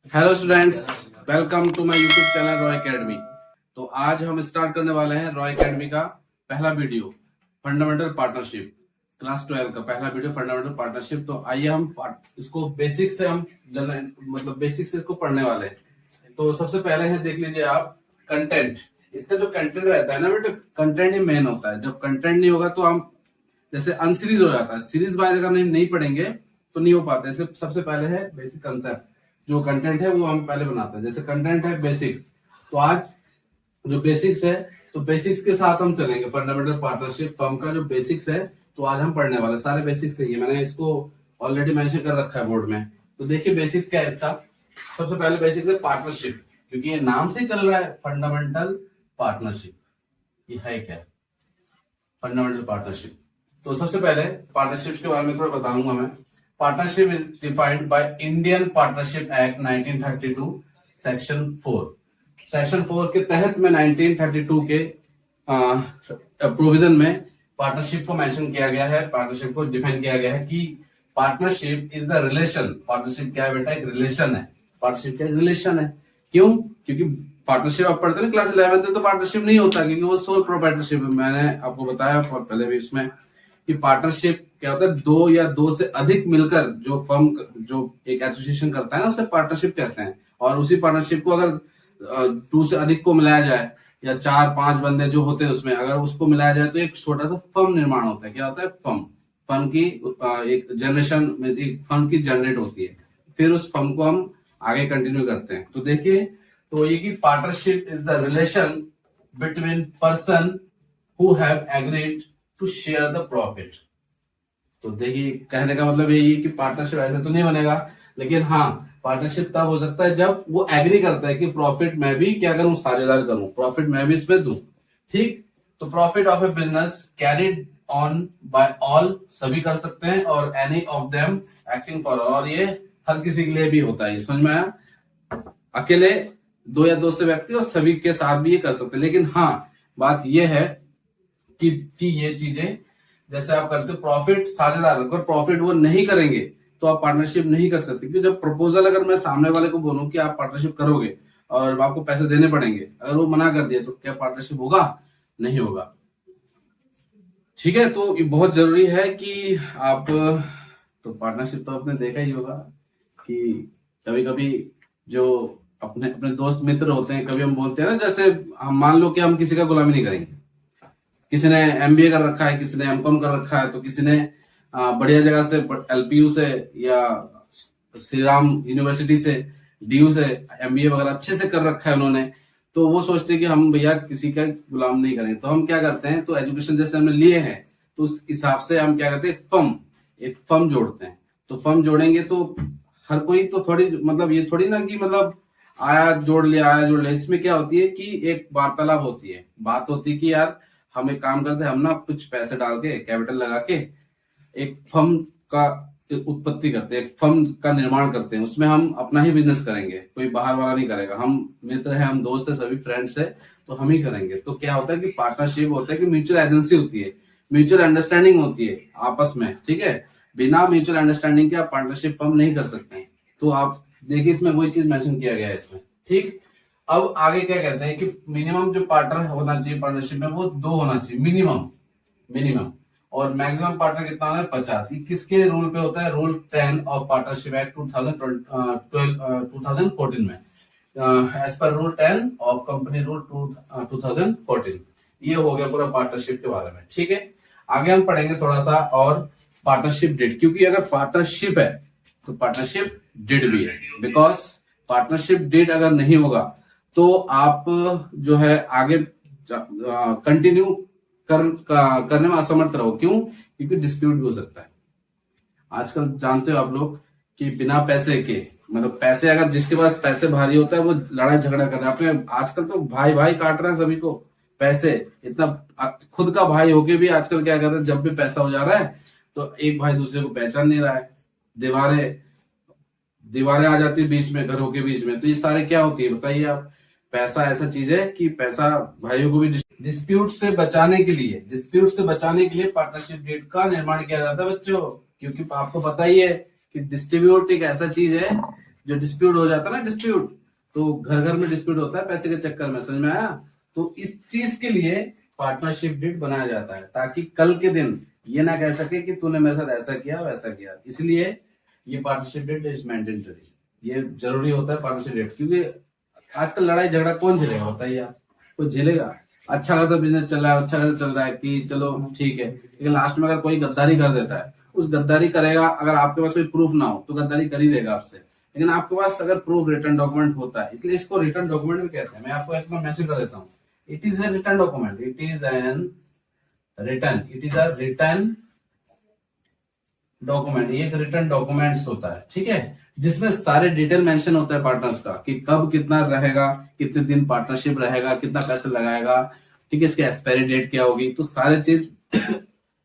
Hello students, welcome to my YouTube channel Roy academy. तो आज हम स्टार्ट करने वाले हैं रॉय एकेडमी का पहला वीडियो, फंडामेंटल पार्टनरशिप। क्लास 12 का पहला वीडियो फंडामेंटल पार्टनरशिप। तो आइए हम इसको बेसिक से हम बेसिक से इसको पढ़ने वाले हैं। तो सबसे पहले है, देख लीजिए आप, कंटेंट। इसका जो कंटेंट रहता है ना बेटा, कंटेंट ही मेन होता है। जब कंटेंट नहीं होगा तो हम जैसे अनसीरीज हो जाता है। सीरीज वाइज अगर नहीं पढ़ेंगे तो नहीं हो पाता। इसलिए सबसे पहले है बेसिक कंसेप्ट, जो कंटेंट है वो हम पहले बनाते हैं। जैसे कंटेंट है बेसिक्स, तो आज जो बेसिक्स है, तो बेसिक्स के साथ हम चलेंगे। फंडामेंटल पार्टनरशिप फर्म का जो बेसिक्स है, तो आज हम पढ़ने वाले सारे बेसिक्स है। मैंने इसको ऑलरेडी मेंशन कर रखा है बोर्ड में। तो देखिए बेसिक्स क्या है इसका। सबसे पहले बेसिक्स है पार्टनरशिप, क्योंकि ये नाम से ही चल रहा है फंडामेंटल पार्टनरशिप। ये है क्या? Fundamental partnership. तो सबसे पहले पार्टनरशिप के बारे में थोड़ा बताऊंगा मैं। Partnership is defined by Indian partnership act 1932 section 4। Section 4 के तहत में 1932 के प्रोविजन में पार्टनरशिप को मेंशन किया गया है। पार्टनरशिप को डिफाइन किया गया है कि partnership is the relation. Partnership क्या है बेटा? एक रिलेशन है। पार्टनरशिप क्या रिलेशन है? क्यों? क्योंकि पार्टनरशिप आप पढ़ते हैं क्लास 11 में, तो पार्टनरशिप नहीं होता, क्योंकि वो सोल प्रोप्राइटरशिप है। मैंने आपको बताया पहले भी इसमें कि पार्टनरशिप क्या होता है, दो या दो से अधिक मिलकर जो फर्म जो एक एसोसिएशन करता है ना, उसे पार्टनरशिप कहते हैं। और उसी पार्टनरशिप को अगर दो से अधिक को मिलाया जाए, या 4-5 बंदे जो होते हैं उसमें अगर उसको मिलाया जाए, तो एक छोटा सा फर्म निर्माण होता है। क्या होता है? फर्म। फर्म की एक जनरेशन में एक फर्म की जनरेट होती है। फिर उस फर्म को हम आगे कंटिन्यू करते हैं। तो देखिए, तो ये कि partnership is the relation between person who have agreed to share the profit. तो देखिए, कहने का मतलब यही है कि पार्टनरशिप ऐसे तो नहीं बनेगा, लेकिन हाँ, पार्टनरशिप तब हो सकता है जब वो एग्री करता है कि प्रॉफिट मैं भी क्या करूं, साझेदार करूं, प्रॉफिट मैं भी इसमें दूं। ठीक। तो profit of a business carried on by all, सभी कर सकते हैं, और any of them acting for all, और ये हर किसी के लिए भी होता है। समझ में आया? अकेले दो या दो से व्यक्ति और सभी के साथ भी ये कर सकते हैं। लेकिन हाँ, बात ये है कि ये चीजें जैसे आप करते हो प्रॉफिट साझेदार, अगर प्रॉफिट वो नहीं करेंगे तो आप पार्टनरशिप नहीं कर सकते। क्योंकि जब प्रपोजल अगर मैं सामने वाले को बोलूं कि आप पार्टनरशिप करोगे और आपको पैसे देने पड़ेंगे, अगर वो मना कर दिया तो क्या पार्टनरशिप होगा? नहीं होगा। ठीक है। तो ये बहुत जरूरी है कि आप, तो पार्टनरशिप तो आपने देखा ही होगा कि कभी कभी जो अपने अपने दोस्त मित्र होते हैं, कभी हम बोलते हैं ना, जैसे हम मान लो कि हम किसी का गुलामी नहीं करेंगे। किसी ने एमबीए कर रखा है, किसी ने एमकॉम कर रखा है, तो किसी ने बढ़िया जगह से एलपीयू से या श्री राम यूनिवर्सिटी से, डीयू से एमबीए वगैरह अच्छे से कर रखा है उन्होंने। तो वो सोचते हैं कि हम भैया किसी का गुलाम नहीं करें। तो हम क्या करते हैं, तो एजुकेशन जैसे हमने लिए हैं, तो उस हिसाब से हम क्या करते हैं, एक फर्म जोड़ते हैं। तो फर्म जोड़ेंगे तो हर कोई तो थोड़ी, मतलब ये थोड़ी ना कि मतलब आया जोड़ लिया, आया जोड़ लिया। इसमें क्या होती है कि एक वार्तालाप होती है, बात होती है कि यार हम एक काम करते हैं, हम ना कुछ पैसे डाल के, कैपिटल लगा के एक फर्म का उत्पत्ति करते हैं, एक फर्म का निर्माण करते हैं। उसमें हम अपना ही बिजनेस करेंगे, कोई बाहर वाला नहीं करेगा। हम मित्र हैं, हम दोस्त हैं, सभी फ्रेंड्स है, तो हम ही करेंगे। तो क्या होता है कि पार्टनरशिप होता है कि म्यूचुअल एजेंसी होती है, म्यूचुअल अंडरस्टैंडिंग होती है आपस में। ठीक है। बिना म्यूचुअल अंडरस्टैंडिंग के आप पार्टनरशिप फर्म नहीं कर सकते। तो आप देखिए, इसमें वही चीज मेंशन किया गया है इसमें। ठीक। अब आगे क्या कहते हैं कि मिनिमम जो पार्टनर होना चाहिए पार्टनरशिप में, वो 2 होना चाहिए मिनिमम। मिनिमम। और मैक्सिमम पार्टनर कितना होना है? 50। ये किसके रूल पे होता है? रूल 10 ऑफ पार्टनरशिप एक्ट 2014 में, as per rule 10 of company rule 2014। ये हो गया पूरा पार्टनरशिप के बारे में। ठीक है। आगे हम पढ़ेंगे थोड़ा सा और पार्टनरशिप डिड, क्योंकि अगर पार्टनरशिप है तो पार्टनरशिप डिड भी है। बिकॉज पार्टनरशिप डिड अगर नहीं होगा तो आप जो है आगे कंटिन्यू करने में असमर्थ रहो। क्यों? क्योंकि डिस्प्यूट भी हो सकता है। आजकल जानते हो आप लोग कि बिना पैसे के, मतलब पैसे, अगर जिसके पास पैसे भारी होता है वो लड़ाई झगड़ा कर रहा है अपने। आजकल तो भाई भाई काट रहे हैं सभी को पैसे। इतना खुद का भाई होके भी आजकल क्या कर रहे हैं, जब भी पैसा हो जा रहा है तो एक भाई दूसरे को पहचान नहीं रहा है। दीवारें आ जाती है बीच में, घरों के बीच में। तो ये सारे क्या होती है बताइए आप? पैसा ऐसा चीज है कि पैसा भाइयों को भी डिस्प्यूट से बचाने के लिए पार्टनरशिप डीड का निर्माण किया जाता है बच्चों। क्योंकि आपको पता ही है कि डिस्ट्रीब्यूट एक ऐसा चीज है जो डिस्प्यूट हो जाता है ना, डिस्प्यूट, तो घर घर में डिस्प्यूट होता है पैसे के चक्कर में, समझ में आया? तो इस चीज के लिए पार्टनरशिप डीड बनाया जाता है, ताकि कल के दिन ये ना कह सके कि तूने मेरे साथ ऐसा किया वैसा किया। इसलिए ये पार्टनरशिप डीड इज मैंडेटरी, ये जरूरी होता है पार्टनरशिप डीड, क्योंकि आजकल लड़ाई झगड़ा कौन झेलेगा बताइए आप? कोई झेलेगा? अच्छा खासा बिजनेस चल रहा है, अच्छा खासा चल रहा है कि चलो ठीक है, लेकिन लास्ट में अगर कोई गद्दारी कर देता है, उस गद्दारी करेगा, अगर आपके पास कोई प्रूफ ना हो तो गद्दारी कर ही देगा आपसे, लेकिन आपके पास अगर प्रूफ रिटर्न डॉक्यूमेंट होता है, इसलिए इसको रिटर्न डॉक्यूमेंट भी कहते हैं। मैं आपको एक बार मैसेज कर देता हूँ, it is a return document, it is a return document, ये एक रिटर्न डॉक्यूमेंट्स होता है, ठीक है, जिसमें सारे डिटेल मेंशन होता है पार्टनर्स का, कि कब कितना रहेगा, कितने दिन पार्टनरशिप रहेगा, कितना पैसा लगाएगा, ठीक है, इसकी एक्सपायरी डेट क्या होगी, तो सारे चीज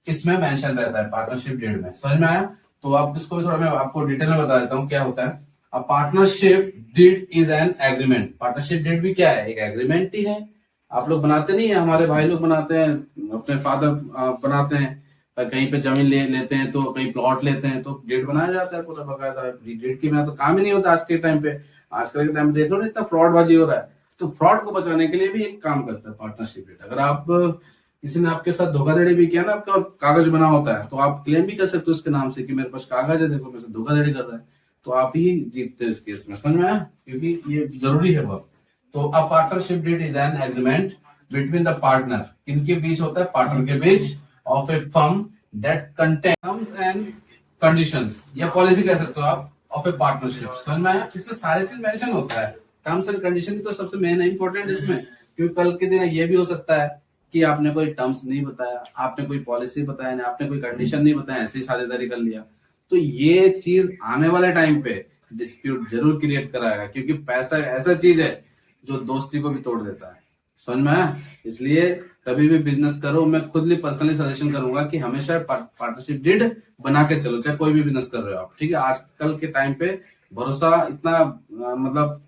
इसमें मेंशन रहता है पार्टनरशिप डेट में। समझ में आया? तो आप इसको भी थोड़ा मैं आपको डिटेल में बता देता हूँ क्या होता है। अब partnership deed is an agreement, partnership deed भी क्या है? एक एग्रीमेंट ही है। आप लोग बनाते नहीं है, हमारे भाई लोग बनाते हैं, अपने फादर बनाते हैं, कहीं पे जमीन लेते हैं तो कहीं प्लॉट लेते हैं तो डेट बनाया जाता है पूरा बकायदा। डेट के बिना तो काम ही नहीं होता आज के टाइम पे। आजकल के टाइम पे देख लो इतना फ्रॉडबाजी हो रहा है, तो फ्रॉड को बचाने के लिए भी एक काम करता है पार्टनरशिप डेट। अगर आप किसी ने आपके साथ धोखाधड़ी भी किया ना, आपका कागज बना होता है, तो आप क्लेम भी कर सकते हो उसके नाम से कि मेरे पास कागज है, देखो मेरे से धोखाधड़ी कर रहा है, तो आप ही जीतते हो इस केस में। समझ में आया? क्योंकि ये जरूरी है बहुत। तो a partnership deed is an agreement between the partner, इनके बीच होता है, पार्टनर के बीच, of a firm that contain terms and conditions, या पॉलिसी कह सकते हो आप, ऑफ ए पार्टनरशिप। समझ में आया? इसमें सारे चीज मेंशन होता है, टर्म्स एंड कंडीशन तो सबसे मेन इंपॉर्टेंट इसमें, क्योंकि कल के दिन ये भी हो सकता है कि आपने कोई टर्म्स नहीं बताया, आपने कोई पॉलिसी बताया नहीं, आपने कोई कंडीशन नहीं बताया, ऐसे ही साझेदारी कर लिया, तो ये चीज आने वाले टाइम पे डिस्प्यूट जरूर क्रिएट कराएगा, क्योंकि पैसा ऐसा चीज है जो दोस्ती को भी तोड़ देता है। समझ में आया? इसलिए कभी भी बिजनेस करो, मैं खुद भी पर्सनली सजेशन करूंगा कि हमेशा पार्टनरशिप डीड बना के चलो, चाहे कोई भी बिजनेस कर रहे हो आप, ठीक है। आजकल के टाइम पे भरोसा इतना मतलब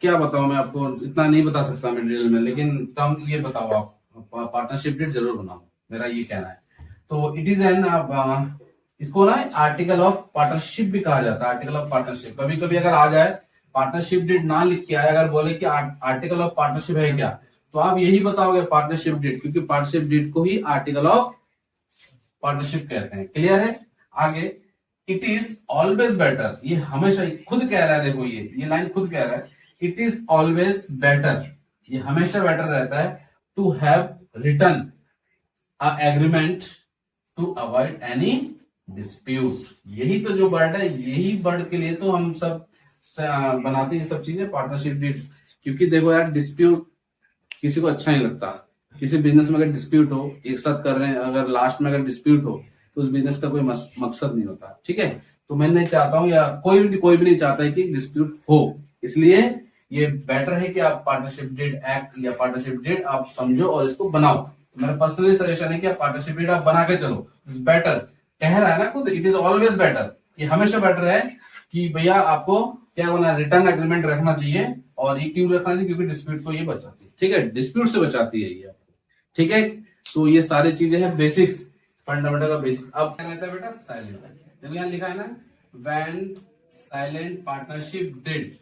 क्या बताऊं मैं आपको, इतना नहीं बता सकता मैं डिटेल में, लेकिन टर्म ये बताओ आप, पार्टनरशिप डीड जरूर बनाओ, मेरा ये कहना है। तो इट इज एन, इसको ना आर्टिकल ऑफ पार्टनरशिप भी कहा जाता है, आर्टिकल ऑफ पार्टनरशिप। कभी कभी अगर आ जाए पार्टनरशिप डीड ना लिख के आए, अगर बोले कि आर्टिकल ऑफ पार्टनरशिप है क्या, तो आप यही बताओगे पार्टनरशिप डीड, क्योंकि पार्टनरशिप डीड को ही आर्टिकल ऑफ पार्टनरशिप कहते हैं। क्लियर है? आगे, इट इज ऑलवेज बेटर, ये हमेशा खुद कह रहा है, देखो ये लाइन खुद कह रहा है, इट इज ऑलवेज बेटर, ये हमेशा बेटर रहता है, to have written a agreement to avoid any dispute. यही तो जो वर्ड है, यही वर्ड के लिए तो हम सब बनाते हैं ये सब चीजें, पार्टनरशिप डीड। क्योंकि देखो यार, डिस्प्यूट किसी को अच्छा नहीं लगता। किसी बिजनेस में अगर डिस्प्यूट हो, एक साथ कर रहे हैं, अगर लास्ट में अगर डिस्प्यूट हो तो उस बिजनेस का कोई मकसद नहीं होता, ठीक है। तो मैं नहीं चाहता हूं, या कोई भी नहीं चाहता है कि डिस्प्यूट हो, इसलिए ये बेटर है कि आप पार्टनरशिप डीड एक्ट या पार्टनरशिप डीड आप समझो और इसको बनाओ। मेरा पर्सनली सजेशन है कि आप पार्टनरशिप डीड आप बना के चलो, इट्स बेटर। कह रहा है ना खुद, इट इज ऑलवेज बेटर, ये हमेशा बेटर है कि भैया आपको क्या होना, रिटर्न एग्रीमेंट रखना चाहिए। और ये क्यों रखना चाहिए? क्योंकि डिस्प्यूट को ये बचाती है, ठीक है, डिस्प्यूट से बचाती है ये, ठीक है। तो ये सारी चीजें हैं बेसिक्स, फंडामेंटल का बेसिक्स। अब क्या रहता है बेटा? साइलेंट। जब यहाँ लिखा है ना, when silent partnership deed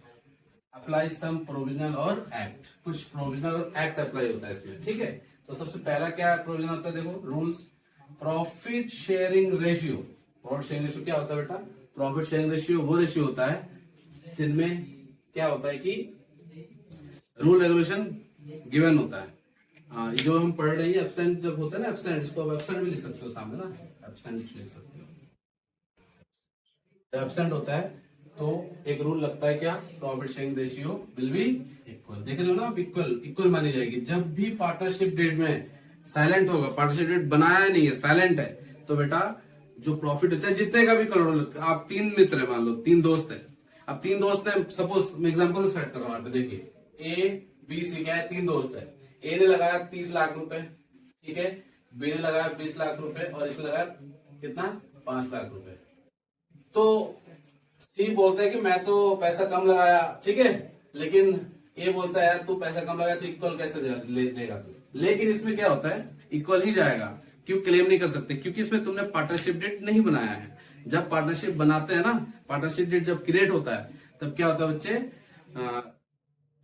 apply some provisional और एक्ट, कुछ प्रोविजनल और एक्ट अप्लाई होता है इसमें, ठीक है। तो सबसे पहला क्या प्रोविजन होता है? देखो, rules, profit sharing ratio. Profit sharing ratio क्या होता है बेटा? प्रॉफिट शेयरिंग रेशियो वो रेशियो होता है जिनमें क्या होता है कि रूल रेगुलेशन गिवन होता है। जो हम पढ़ रहे हैं एब्सेंट जब होता है ना, एब्सेंट, इसको आप एब्सेंट भी लिख सकते हो सामने ना, एब्सेंट लिख सकते हो। जब एब्सेंट होता है तो एक रूल लगता है क्या? Profit sharing ratio will be equal. देख रहे हो ना, इक्वल मानी जाएगी। जब भी पार्टनरशिप डीड में साइलेंट होगा, पार्टनरशिप डीड बनाया नहीं है, साइलेंट है, तो बेटा जो प्रॉफिट होता है, जितने का भी करोड़, आप 3 मित्र है, मान लो 3 दोस्त है, अब 3 दोस्त है, सपोज मैं एग्जांपल सेट कर रहा हूं यहाँ पे, देखिए ए बी सी क्या है, 3 दोस्त है। ए ने लगाया 30 लाख रुपए, ठीक है, बी ने लगाया 20 लाख रुपए, और इसने लगाया कितना? 5 लाख रुपए। तो सी बोलता है कि मैं तो पैसा कम लगाया, ठीक है, लेकिन ए बोलता है यार तू पैसा कम लगाया तो इक्वल कैसे लेगा तू? लेकिन इसमें क्या होता है? इक्वल ही जाएगा। क्यों क्लेम नहीं कर सकते? क्योंकि इसमें तुमने पार्टनरशिप डीड नहीं बनाया है। जब पार्टनरशिप बनाते हैं ना, पार्टनरशिप डीड जब क्रिएट होता है तब क्या होता है बच्चे,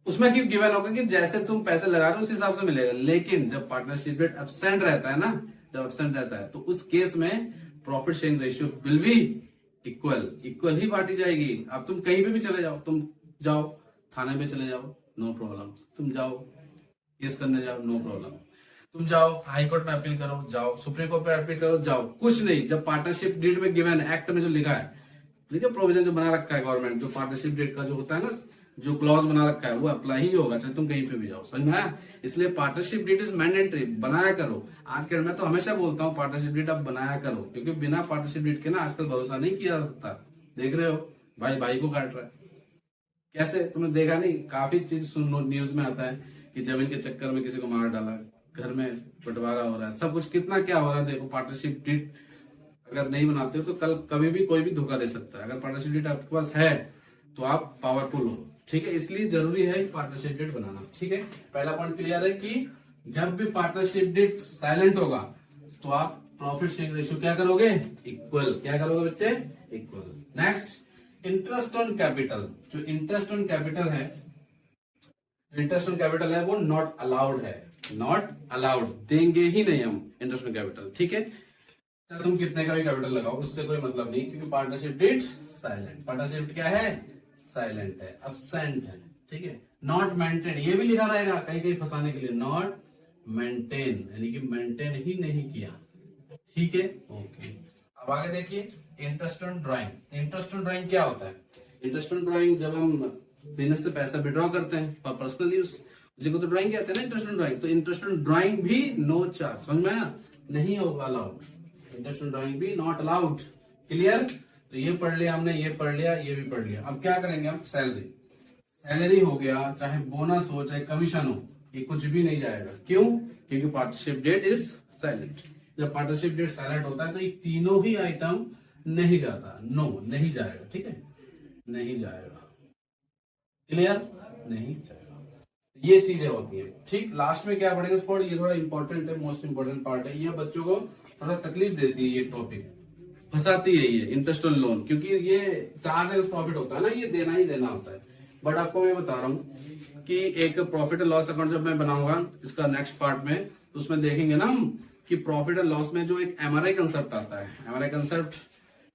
उसमें की गिवन होगा कि जैसे तुम पैसे लगा रहे हो उस हिसाब से मिलेगा। लेकिन जब पार्टनरशिप डेट एब्सेंट रहता है ना, जब एब्सेंट रहता है तो उस केस में profit sharing ratio will be equal ही बांटी जाएगी। अब तुम कहीं पे भी चले जाओ, तुम जाओ थाने पे चले जाओ, नो प्रॉब्लम। तुम जाओ केस करने जाओ, नो प्रॉब्लम। तुम जाओ हाई कोर्ट में अपील करो, जाओ सुप्रीम कोर्ट में अपील करो, जाओ, कुछ नहीं। जब पार्टनरशिप डीड में गिवन एक्ट में जो लिखा है, ठीक है, प्रोविजन जो बना रखा है गवर्नमेंट, जो पार्टनरशिप डेट का जो होता है ना, जो क्लॉज बना रखा है वो अप्लाई ही होगा, चाहे तुम कहीं पे भी जाओ। समझ में आया? इसलिए पार्टनरशिप डेट इज मैंडेटरी, बनाया करो। आज के मैं तो हमेशा बोलता हूँ पार्टनरशिप डेट आप बनाया करो, क्योंकि बिना पार्टनरशिप डेट के ना आजकल भरोसा नहीं किया जा सकता। देख रहे हो भाई भाई को काट रहा है कैसे, तुमने देखा नहीं? काफी चीज सुन न्यूज में आता है कि जमीन के चक्कर में किसी को मार डाला, घर में बंटवारा हो रहा है, सब कुछ कितना क्या हो रहा है। देखो पार्टनरशिप डेट अगर नहीं बनाते हो तो कल कभी भी कोई भी धोखा दे सकता है। अगर पार्टनरशिप डेट आपके पास है तो आप पावरफुल हो, ठीक है। इसलिए जरूरी है पार्टनरशिप डेट बनाना, ठीक है। पहला पॉइंट क्लियर है कि जब भी पार्टनरशिप डेट साइलेंट होगा तो आप प्रॉफिट शेयरिंग रेशियो क्या करोगे? इक्वल। क्या करोगे बच्चे? Equal. Next, interest on capital. जो इंटरेस्ट ऑन कैपिटल है, इंटरेस्ट ऑन कैपिटल है वो नॉट अलाउड है, नॉट अलाउड, देंगे ही नहीं हम इंटरेस्ट ऑन कैपिटल, ठीक है। तुम कितने का भी कैपिटल लगाओ उससे कोई मतलब नहीं, क्योंकि पार्टनरशिप डेट साइलेंट। पार्टनरशिप क्या है? साइलेंट है, अब्सेंट है, ठीक है। नॉट मेंटेन, ये भी लिखा रहेगा कहीं कहीं फंसाने के लिए, नॉट मेंटेन, यानी कि मेंटेन ही नहीं किया, ठीक है। ओके, अब आगे देखिए interest on drawing. Interest on drawing क्या होता है? इंटरेस्ट ऑन ड्राइंग जब हम बिजनेस से पैसा विड्रॉ करते हैं फॉर पर्सनल यूज, उसी को तो ड्राइंग कहते हैं ना, इंटरेस्ट ऑन ड्राइंग। तो इंटरेस्ट ऑन ड्राइंग भी नो चार्ज, समझ में आया? नहीं होगा अलाउड, इंटरेस्ट ऑन ड्राइंग भी नॉट अलाउड। क्लियर? तो ये पढ़ लिया हमने, ये पढ़ लिया, ये भी पढ़ लिया। अब क्या करेंगे हम? सैलरी। सैलरी हो गया, चाहे बोनस हो, चाहे कमीशन हो, ये कुछ भी नहीं जाएगा। क्यों? क्योंकि पार्टनरशिप डेट इज साइलेंट। जब पार्टनरशिप डेट साइलेंट होता है तो ये तीनों ही आइटम नहीं जाता, नो नहीं जाएगा, ठीक है, नहीं जाएगा। क्लियर? नहीं जाएगा। ये चीजें होती है, ठीक। लास्ट में क्या पढ़ेगा स्पॉट, ये थोड़ा इंपॉर्टेंट है, मोस्ट इंपॉर्टेंट पार्ट है। ये बच्चों को थोड़ा तकलीफ देती है, ये टॉपिक फंसाती है, ये इंटरेस्ट ऑन लोन, क्योंकि ये चार्ज अगेंस्ट प्रॉफिट होता है ना, ये देना ही देना होता है। बट आपको मैं बता रहा हूँ कि एक प्रॉफिट एंड लॉस अकाउंट जब मैं बनाऊंगा इसका नेक्स्ट पार्ट में, तो उसमें देखेंगे ना हम कि प्रॉफिट एंड लॉस में जो एक एमआरआई कंसेप्ट आता है, एमआरआई कंसेप्ट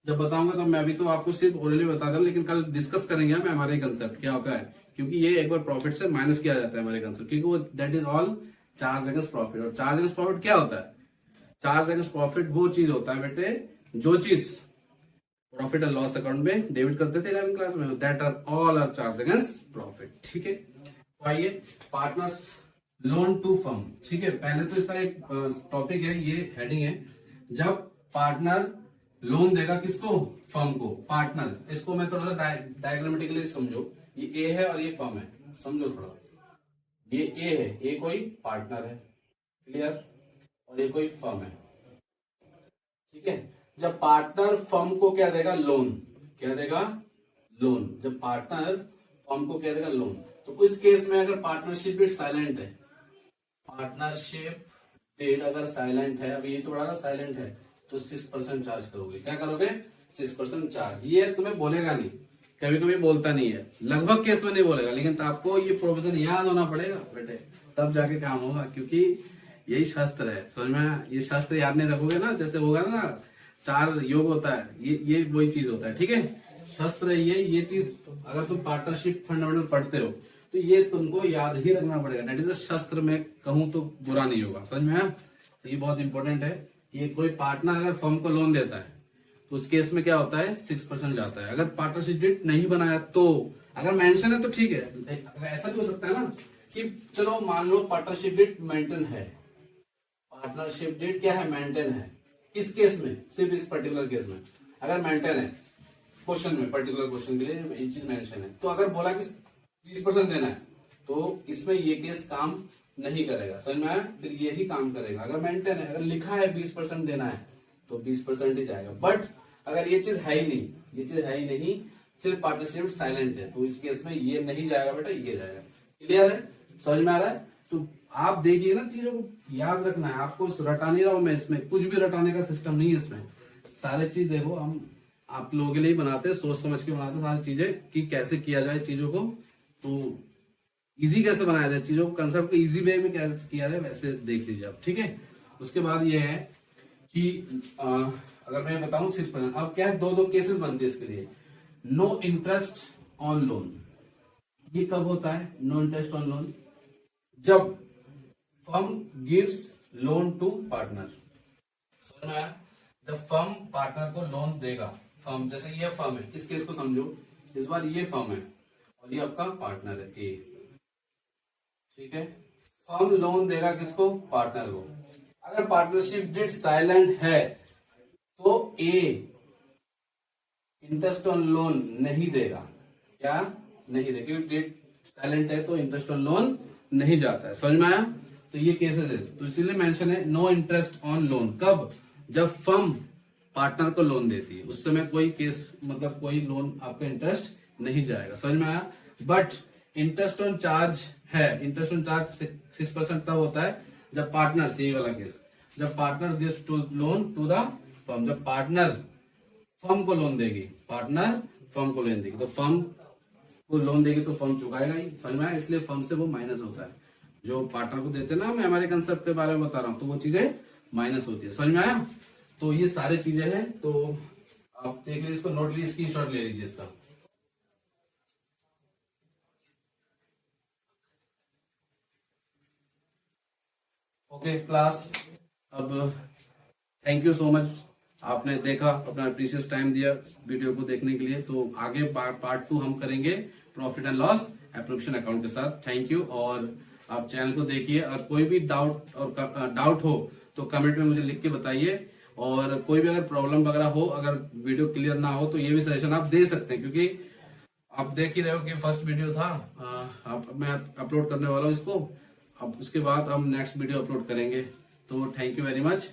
जब बताऊंगा तो मैं अभी तो आपको सिर्फ ओरली बता दूं, लेकिन कल डिस्कस करेंगे हम एमआरआई कंसेप्ट क्या होता है, क्योंकि ये एक बार प्रॉफिट से माइनस किया जाता है एमआरआई कंसेप्ट, क्योंकि वो that is all charge against profit. और चार्ज अगेंस्ट प्रॉफिट क्या होता है? चार्ज अगेंस्ट प्रॉफिट वो चीज होता है बेटे, जो चीज प्रॉफिट एंड लॉस अकाउंट में डेबिट करते थे 11वीं क्लास में, that are all are charge against profit, ठीक है। तो आइए पार्टनर्स लोन टू फर्म, ठीक है। पहले तो इसका एक टॉपिक है, ये हेडिंग है, जब पार्टनर लोन देगा किसको? फर्म को। पार्टनर, इसको मैं थोड़ा सा डायग्रामेटिकली समझो, ये ए है और ये फर्म है, समझो थोड़ा। ये ए है, ये कोई पार्टनर है, क्लियर, और ये कोई फर्म है, ठीक है। जब पार्टनर फर्म को क्या देगा? लोन। क्या देगा? लोन। जब पार्टनर फर्म को क्या देगा? लोन। तो इस केस में अगर पार्टनरशिप डेट साइलेंट है, पार्टनर्शिप डेट अगर साइलेंट है, अभी ये तो बड़ा साइलेंट है, तो 6% चार्ज करोगे। क्या करोगे? 6% चार्ज। ये तुम्हें बोलेगा नहीं, कभी कभी बोलता नहीं है, लगभग केस में नहीं बोलेगा, लेकिन तो आपको ये प्रोविजन याद होना पड़ेगा बेटे, तब जाके काम होगा, क्योंकि यही शास्त्र है, समझ में? ये शास्त्र याद नहीं रखोगे ना, जैसे होगा ना 4 योग होता है, ये वही चीज होता है, ठीक है। शास्त्र है ये चीज अगर तुम पार्टनरशिप फंडामेंटल पढ़ते हो तो ये तुमको याद ही रखना पड़ेगा। दैट इज शास्त्र में कहूं तो बुरा नहीं होगा, समझ में है? तो ये बहुत इंपॉर्टेंट है। ये कोई पार्टनर अगर फर्म को लोन देता है तो उस केस में क्या होता है? 6% जाता है। अगर पार्टनरशिप डेट नहीं बनाया तो, अगर मेंशन है तो ठीक है। अगर ऐसा भी हो सकता है ना कि चलो मान लो पार्टनरशिप डेट मेंटेन है, पार्टनरशिप डेट क्या है? मेंटेन है। इस केस में, सिर्फ इस पर्टिकुलर केस में अगर मेंटेन है, क्वेश्चन में पर्टिकुलर क्वेश्चन के लिए ये चीज मेंशन है, तो अगर बोला कि 20% देना है तो इसमें ये केस काम नहीं करेगा, समझ में आया? फिर यही काम करेगा। अगर मेंटेन है, अगर लिखा है 20% देना है तो 20% ही जाएगा। बट अगर ये चीज है ही नहीं, ये चीज है ही नहीं, सिर्फ पार्टनरशिप साइलेंट है, तो इस केस में ये नहीं जाएगा बेटा, ये जाएगा। क्लियर है? समझ में आ रहा है? तो आप देखिए ना, चीजों को याद रखना है आपको, रटा नहीं रहा हूं मैं, इसमें कुछ भी रटाने का सिस्टम नहीं है, इसमें सारे चीज देखो हम आप लोगों के लिए बनाते हैं, सोच समझ के बनाते हैं सारी चीजें कि कैसे किया जाए चीजों को, तो इजी कैसे बनाया जाए चीजों को, कंसेप्ट को इजी वे में कैसे किया जाए वैसे देख लीजिए आप, ठीक है। उसके बाद ये है कि अगर मैं बताऊं 6%, अब क्या है, दो केसेस बनते हैं इसके लिए। नो इंटरेस्ट ऑन लोन, ये कब होता है नो इंटरेस्ट ऑन लोन? जब firm gives loan to partner, समझ में आया? जब फर्म पार्टनर को लोन देगा, फर्म जैसे ये फर्म है, इस केस को समझो, इस बार ये फर्म है और ये आपका पार्टनर है ए, ठीक है। फर्म लोन देगा किसको? पार्टनर को। अगर पार्टनरशिप डिड साइलेंट है तो ए इंटरेस्ट ऑन लोन नहीं देगा, क्या नहीं देगा, क्योंकि डिड साइलेंट है तो इंटरेस्ट ऑन लोन नहीं जाता है, समझ में आया? तो ये केसेस है, तो इसलिए मेंशन है नो इंटरेस्ट ऑन लोन। कब? जब फर्म पार्टनर को लोन देती है, उस समय कोई केस मतलब कोई लोन आपका इंटरेस्ट नहीं जाएगा, समझ में आया? बट इंटरेस्ट ऑन चार्ज है, इंटरेस्ट ऑन चार्ज 6% तब होता है जब पार्टनर, यही वाला केस, जब partner gives to loan to the firm, जब पार्टनर फर्म को लोन देगी, पार्टनर फर्म को लोन देगी, तो फर्म को लोन देगी तो फर्म चुकाएगा ही, समझ में आया? इसलिए फर्म से वो माइनस होता है, जो पार्टनर को देते हैं ना, मैं हमारे कंसेप्ट के बारे में बता रहा हूँ, तो वो चीजें माइनस होती है, समझ में आया? तो ये सारी चीजें हैं, तो आप देख लीजिए, इसको नोट लीजिए, स्क्रीनशॉट ले लीजिए इसका। ओके क्लास, अब थैंक यू सो मच, आपने देखा, अपना प्रीशियस टाइम दिया वीडियो को देखने के लिए। तो आगे पार्ट 2 हम करेंगे profit and loss appropriation account के साथ। थैंक यू, और आप चैनल को देखिए, और कोई भी डाउट हो तो कमेंट में मुझे लिख के बताइए, और कोई भी अगर प्रॉब्लम वगैरह हो, अगर वीडियो क्लियर ना हो तो ये भी सजेशन आप दे सकते हैं, क्योंकि आप देख ही रहे हो कि फर्स्ट वीडियो था, मैं अपलोड करने वाला हूँ इसको, अब उसके बाद हम नेक्स्ट वीडियो अपलोड करेंगे। तो थैंक यू वेरी मच।